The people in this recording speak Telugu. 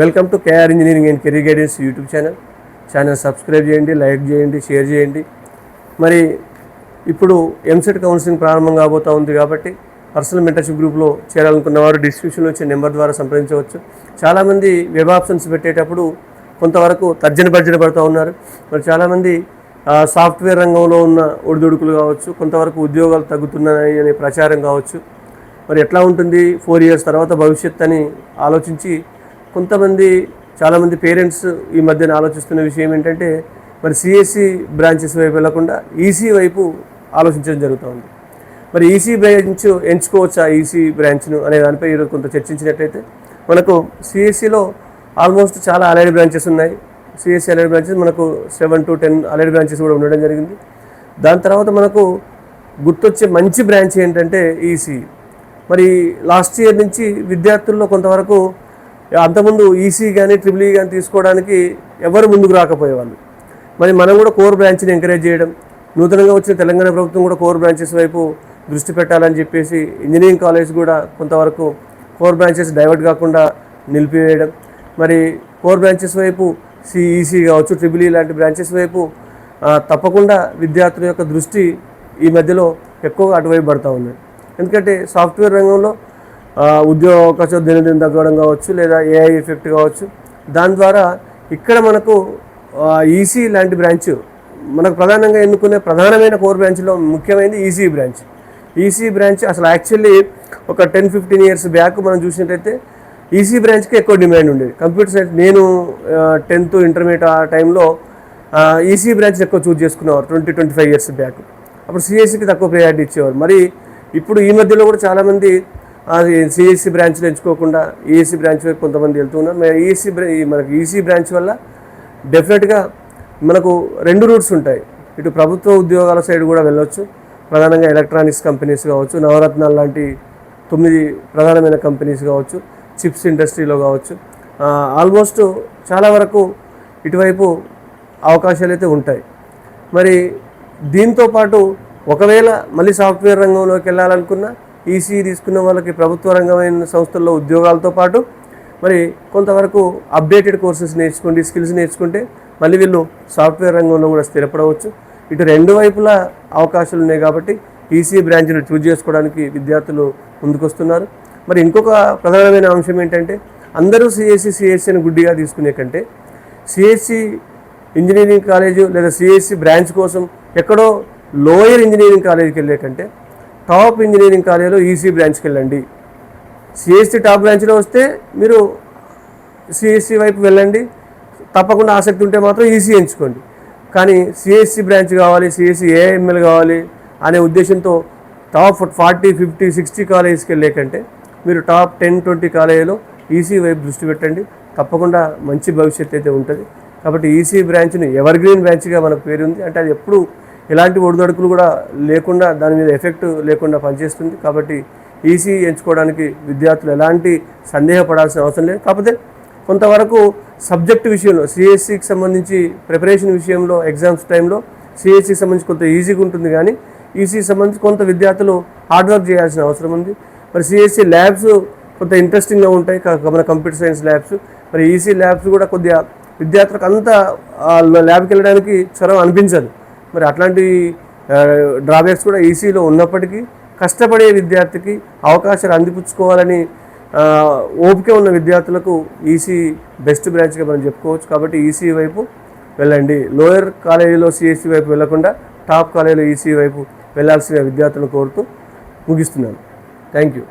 Welcome to KR engineering and career guidance YouTube channel subscribe చేయండి, లైక్ చేయండి, షేర్ చేయండి. మరి ఇప్పుడు ఎంసెట్ కౌన్సిలింగ్ ప్రారంభం కాబోతూ ఉంది కాబట్టి పర్సనల్ మెంటర్షిప్ గ్రూప్లో చేరాలనుకున్న వారు డిస్క్రిప్షన్లో వచ్చే నెంబర్ ద్వారా సంప్రదించవచ్చు. చాలామంది వెబ్ ఆప్షన్స్ పెట్టేటప్పుడు కొంతవరకు తర్జన పడుతూ ఉన్నారు. మరి చాలామంది సాఫ్ట్వేర్ రంగంలో ఉన్న ఒడిదుడుకులు కావచ్చు, కొంతవరకు ఉద్యోగాలు తగ్గుతున్నాయి అనే ప్రచారం కావచ్చు. మరి ఎట్లా ఉంటుంది 4 years తర్వాత భవిష్యత్ అని ఆలోచించి చాలామంది పేరెంట్స్ ఈ మధ్యన ఆలోచిస్తున్న విషయం ఏంటంటే మరి సిఎస్సి బ్రాంచెస్ వైపు వెళ్లకుండా ఈసీ వైపు ఆలోచించడం జరుగుతుంది. మరి ఈసీ బ్రాంచ్ ఎంచుకోవచ్చా ఈసీ బ్రాంచ్ను అనే దానిపై ఈరోజు కొంత చర్చించినట్లయితే మనకు సిఎస్సిలో ఆల్మోస్ట్ చాలా అలైడ్ బ్రాంచెస్ ఉన్నాయి. సిఎస్సి అలైడ్ బ్రాంచెస్ మనకు 7 to 10 అలైడ్ బ్రాంచెస్ కూడా ఉండడం జరిగింది. దాని తర్వాత మనకు గుర్తొచ్చే మంచి బ్రాంచ్ ఏంటంటే ఈసీ. మరి లాస్ట్ ఇయర్ నుంచి విద్యార్థుల్లో కొంతవరకు అంతకుముందు ఈసీ కానీ ట్రిపుల్ ఈ కానీ తీసుకోవడానికి ఎవరు ముందుకు రాకపోయేవాళ్ళు. మరి మనం కూడా కోర్ బ్రాంచ్ని ఎంకరేజ్ చేయడం, నూతనంగా వచ్చిన తెలంగాణ ప్రభుత్వం కూడా కోర్ బ్రాంచెస్ వైపు దృష్టి పెట్టాలని చెప్పేసి ఇంజనీరింగ్ కాలేజ్ కూడా కొంతవరకు కోర్ బ్రాంచెస్ డైవర్ట్ కాకుండా నిలిపివేయడం, మరి కోర్ బ్రాంచెస్ వైపు ఈసీ కావచ్చు, ట్రిపుల్ ఈ లాంటి బ్రాంచెస్ వైపు తప్పకుండా విద్యార్థుల యొక్క దృష్టి ఈ మధ్యలో ఎక్కువగా అటువైపు పడుతూ ఉన్నాయి. ఎందుకంటే సాఫ్ట్వేర్ రంగంలో ఉద్యోగ అవకాశాలు దినదిన తగ్గడం కావచ్చు, లేదా ఏఐ ఎఫెక్ట్ కావచ్చు. దాని ద్వారా ఇక్కడ మనకు ఈసీ లాంటి బ్రాంచ్ మనకు ప్రధానంగా ఎన్నుకునే ప్రధానమైన కోర్ బ్రాంచ్లో ముఖ్యమైనది ఈసీ బ్రాంచ్. ఈసీ బ్రాంచ్ అసలు యాక్చువల్లీ ఒక 10-15 years బ్యాక్ మనం చూసినట్టయితే ఈసీ బ్రాంచ్కి ఎక్కువ డిమాండ్ ఉండేది. కంప్యూటర్ సైన్స్ నేను 10th ఇంటర్మీడియట్ ఆ టైంలో ఈసీ బ్రాంచ్ ఎక్కువ చూజ్ చేసుకునేవారు 20-25 years బ్యాక్. అప్పుడు సిఎస్సికి తక్కువ ప్రయారిటీ ఇచ్చేవారు. మరి ఇప్పుడు ఈ మధ్యలో కూడా చాలామంది సిఎస్సి బ్రాంచ్లో ఎంచుకోకుండా ఈఎస్సి బ్రాంచ్ వైపు కొంతమంది వెళ్తున్నారు. మనకి ఈసీ బ్రాంచ్ వల్ల డెఫినెట్గా మనకు 2 రూట్స్ ఉంటాయి. ఇటు ప్రభుత్వ ఉద్యోగాల సైడ్ కూడా వెళ్ళవచ్చు, ప్రధానంగా ఎలక్ట్రానిక్స్ కంపెనీస్ కావచ్చు, నవరత్నాలు లాంటి 9 ప్రధానమైన కంపెనీస్ కావచ్చు, చిప్స్ ఇండస్ట్రీలో కావచ్చు, ఆల్మోస్ట్ చాలా వరకు ఇటువైపు అవకాశాలు అయితే ఉంటాయి. మరి దీంతో పాటు ఒకవేళ మళ్ళీ సాఫ్ట్వేర్ రంగంలోకి వెళ్ళాలనుకున్న ఈసీ తీసుకున్న వాళ్ళకి ప్రభుత్వ రంగమైన సంస్థల్లో ఉద్యోగాలతో పాటు మరి కొంతవరకు అప్డేటెడ్ కోర్సెస్ నేర్చుకోండి, స్కిల్స్ నేర్చుకుంటే మళ్ళీ వీళ్ళు సాఫ్ట్వేర్ రంగంలో కూడా స్థిరపడవచ్చు. ఇటు 2 వైపులా అవకాశాలు ఉన్నాయి కాబట్టి ఈసీ బ్రాంచ్ను చూజ్ చేసుకోవడానికి విద్యార్థులు ముందుకొస్తున్నారు. మరి ఇంకొక ప్రధానమైన అంశం ఏంటంటే అందరూ సిఎస్సి అని గుడ్డిగా తీసుకునే కంటే సిఎస్సి ఇంజనీరింగ్ కాలేజు లేదా సిఎస్సి బ్రాంచ్ కోసం ఎక్కడో లోయర్ ఇంజనీరింగ్ కాలేజీకి వెళ్ళే కంటే టాప్ ఇంజనీరింగ్ కాలేజీలో ఈసీ బ్రాంచ్కి వెళ్ళండి. సిఎస్సి టాప్ బ్రాంచ్లో వస్తే మీరు సిఎస్సి వైపు వెళ్ళండి, తప్పకుండా ఆసక్తి ఉంటే మాత్రం ఈసీ ఎంచుకోండి. కానీ సిఎస్సి బ్రాంచ్ కావాలి, సిఎస్సి ఏఐఎంఎల్ కావాలి అనే ఉద్దేశంతో టాప్ 40, 50, 60 కాలేజెస్కి వెళ్ళే కంటే మీరు టాప్ 10-20 కాలేజీలో ఈసీ వైపు దృష్టి పెట్టండి. తప్పకుండా మంచి భవిష్యత్తు అయితే ఉంటుంది. కాబట్టి ఈసీ బ్రాంచ్ని ఎవర్ గ్రీన్ బ్రాంచ్గా మనకు పేరు ఉంది. అంటే అది ఎప్పుడు ఎలాంటి ఒడిదొడుకులు కూడా లేకుండా, దాని మీద ఎఫెక్ట్ లేకుండా పనిచేస్తుంది. కాబట్టి ఈసీ ఎంచుకోవడానికి విద్యార్థులు ఎలాంటి సందేహపడాల్సిన అవసరం లేదు. కాకపోతే కొంతవరకు సబ్జెక్టు విషయంలో సిఎస్సికి సంబంధించి ప్రిపరేషన్ విషయంలో ఎగ్జామ్స్ టైంలో సిఎస్సికి సంబంధించి కొంత ఈజీగా ఉంటుంది, కానీ ఈసీకి సంబంధించి కొంత విద్యార్థులు హార్డ్ వర్క్ చేయాల్సిన అవసరం ఉంది. మరి సిఎస్సి ల్యాబ్స్ కొంత ఇంట్రెస్టింగ్గా ఉంటాయి, మన కంప్యూటర్ సైన్స్ ల్యాబ్స్. మరి ఈసీ ల్యాబ్స్ కూడా కొద్దిగా విద్యార్థులకు అంత ల్యాబ్కి వెళ్ళడానికి చొరవ అనిపించదు. మరి అట్లాంటి డ్రాబ్యాక్స్ కూడా ఈసీలో ఉన్నప్పటికీ కష్టపడే విద్యార్థికి అవకాశాలు అందిపుచ్చుకోవాలని ఓపిక ఉన్న విద్యార్థులకు ఈసీ బెస్ట్ బ్రాంచ్గా మనం చెప్పుకోవచ్చు. కాబట్టి ఈసీ వైపు వెళ్ళండి. లోయర్ కాలేజీలో సిఎస్సి వైపు వెళ్లకుండా టాప్ కాలేజీలో ఈసీ వైపు వెళ్లాల్సిన విద్యార్థులను కోరుతూ ముగిస్తున్నాను. Thank you.